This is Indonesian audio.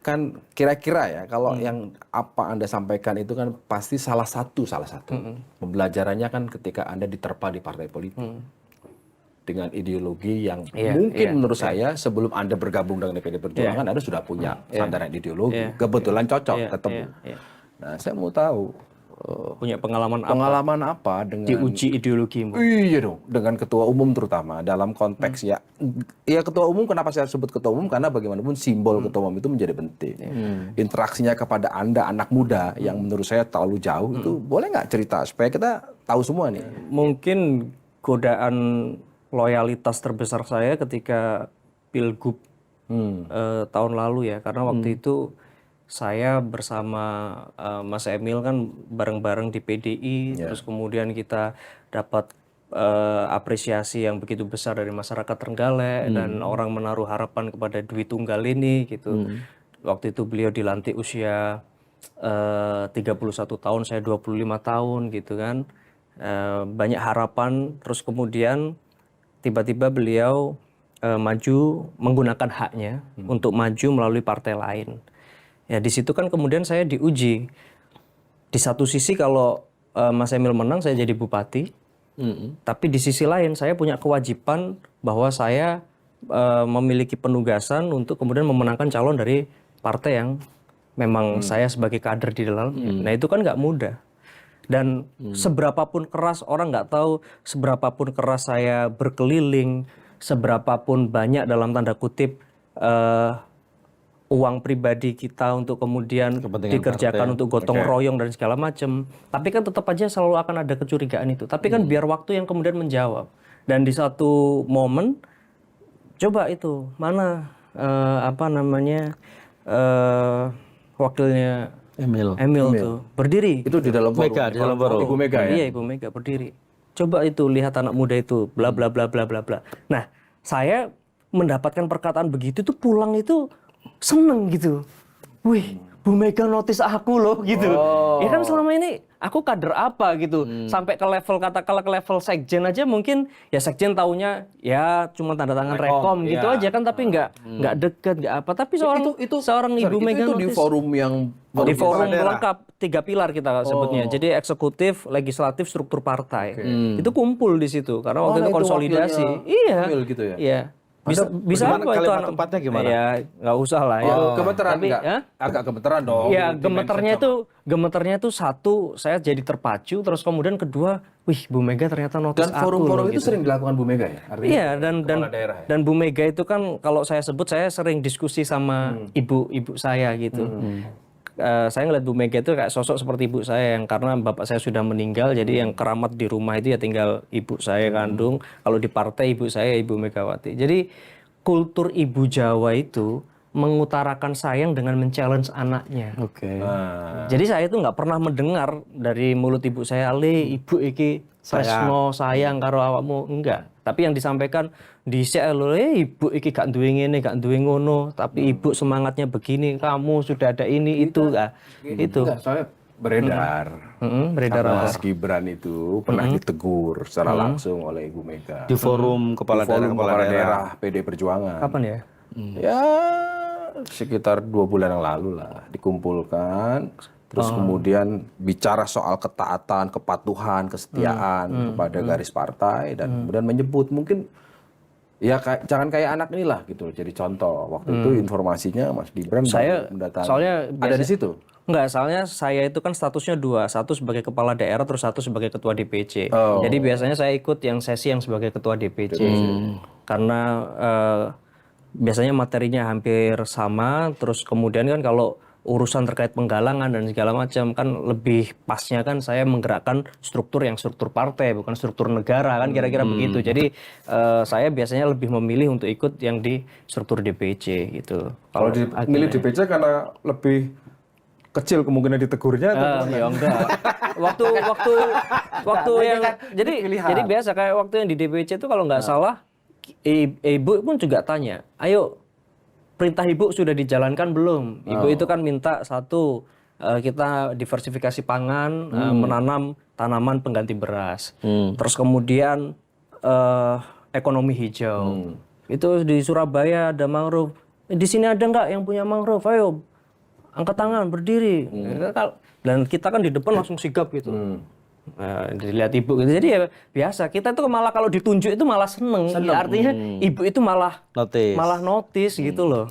kan kira-kira ya kalau yang apa Anda sampaikan itu kan pasti salah satu. Pembelajarannya kan ketika Anda diterpa di partai politik dengan ideologi yang mungkin menurut saya sebelum Anda bergabung dengan PD Perjuangan Anda sudah punya sandaran ideologi, kebetulan cocok ketemu. Nah, saya mau tahu punya pengalaman apa dengan diuji ideologimu? Iya dong, dengan ketua umum terutama dalam konteks ya ketua umum. Kenapa saya sebut ketua umum? Karena bagaimanapun simbol ketua umum itu menjadi penting. Interaksinya kepada Anda anak muda yang menurut saya terlalu jauh itu boleh nggak cerita supaya kita tahu semua nih. Mungkin godaan loyalitas terbesar saya ketika Pilgub tahun lalu ya, karena waktu itu saya bersama Mas Emil kan bareng-bareng di PDI, terus kemudian kita dapat apresiasi yang begitu besar dari masyarakat Trenggalek dan orang menaruh harapan kepada Dwi Tunggal ini gitu. Waktu itu beliau dilantik usia 31 tahun, saya 25 tahun gitu kan. Banyak harapan, terus kemudian tiba-tiba beliau maju menggunakan haknya untuk maju melalui partai lain. Ya di situ kan kemudian saya diuji. Di satu sisi kalau Mas Emil menang saya jadi bupati, tapi di sisi lain saya punya kewajiban bahwa saya memiliki penugasan untuk kemudian memenangkan calon dari partai yang memang saya sebagai kader di dalamnya. Nah itu kan nggak mudah. Dan seberapapun keras orang nggak tahu, seberapapun keras saya berkeliling, seberapapun banyak dalam tanda kutip uang pribadi kita untuk kemudian dikerjakan untuk gotong royong dan segala macam. Tapi kan tetap aja selalu akan ada kecurigaan itu. Tapi kan biar waktu yang kemudian menjawab. Dan di satu momen, coba itu mana wakilnya Emil tuh berdiri. Itu di dalam forum. Mega, di dalam forum. Ibu Mega ya? Iya, Ibu Mega berdiri. Coba itu lihat anak muda itu bla bla bla bla bla bla. Nah, saya mendapatkan perkataan begitu tuh pulang itu seneng gitu. Wih, Bu Mega notice aku loh gitu. Ya kan selama ini aku kader apa gitu. Sampai ke level katakanlah ke level sekjen aja mungkin ya sekjen taunya ya cuma tanda tangan rekom gitu aja kan, tapi nggak deket nggak apa. Tapi seorang Ibu Mega itu di forum yang di forum lengkap 3 pilar kita sebutnya. Jadi eksekutif, legislatif, struktur partai. Itu kumpul di situ karena waktu itu konsolidasi. Iya. Gitu ya? Iya. Bisa apa itu anak tempatnya gimana? Ya nggak usah lah ya. Gemeteran Tapi, nggak? Agak gemeteran dong. Ya gemeternya itu satu saya jadi terpacu, terus kemudian kedua, wih Bu Mega ternyata notice Dan aku. forum-forum itu gitu. sering dilakukan Bu Mega ya? Artinya Iya daerah ya? dan Bu Mega itu kan kalau saya sebut saya sering diskusi sama ibu saya gitu. Saya ngeliat Bu Mega itu kayak sosok seperti ibu saya yang karena bapak saya sudah meninggal, jadi yang keramat di rumah itu ya tinggal ibu saya kandung. Kalau di partai ibu saya Ibu Megawati. Jadi kultur ibu Jawa itu mengutarakan sayang dengan men-challenge anaknya. Jadi saya itu nggak pernah mendengar dari mulut ibu saya, "Le, ibu iki tresno sayang karo awakmu." Enggak. Tapi yang disampaikan dhisik lho, ibu iki gak duwe ngene, gak duwe ngono, tapi ibu semangatnya begini, kamu sudah ada ini itu enggak. Itu. Enggak, soalnya beredar. Beredar apa? Mas Gibran itu pernah ditegur secara langsung oleh Ibu Mega. Di forum kepala daerah PD Perjuangan. Kapan ya? Ya sekitar 2 bulan yang lalu lah dikumpulkan. Terus kemudian bicara soal ketaatan, kepatuhan, kesetiaan kepada garis partai dan kemudian menyebut mungkin ya jangan kayak anak inilah gitu. Jadi contoh waktu itu informasinya Mas Gibran mendatangi. Soalnya ada di situ. Enggak, soalnya saya itu kan statusnya 2, satu sebagai kepala daerah terus satu sebagai ketua DPC. Jadi biasanya saya ikut yang sesi yang sebagai ketua DPC. Karena biasanya materinya hampir sama, terus kemudian kan kalau urusan terkait penggalangan dan segala macam kan lebih pasnya kan saya menggerakkan struktur yang struktur partai bukan struktur negara kan kira-kira begitu. Jadi saya biasanya lebih memilih untuk ikut yang di struktur DPC gitu. Kalau milih DPC karena lebih kecil kemungkinan ditegurnya atau ya enggak. waktu yang jadi biasa kayak waktu yang di DPC itu kalau nggak salah ibu pun juga tanya, "Ayo perintah ibu sudah dijalankan belum?" Ibu itu kan minta satu kita diversifikasi pangan, menanam tanaman pengganti beras. Terus kemudian ekonomi hijau. Itu di Surabaya ada mangrove. Di sini ada nggak yang punya mangrove? Ayo angkat tangan, berdiri. Dan kita kan di depan langsung sigap gitu. Nah, dilihat ibu gitu. Jadi ya biasa. Kita tuh malah kalau ditunjuk itu malah seneng. Ya, artinya ibu itu malah notice gitu loh.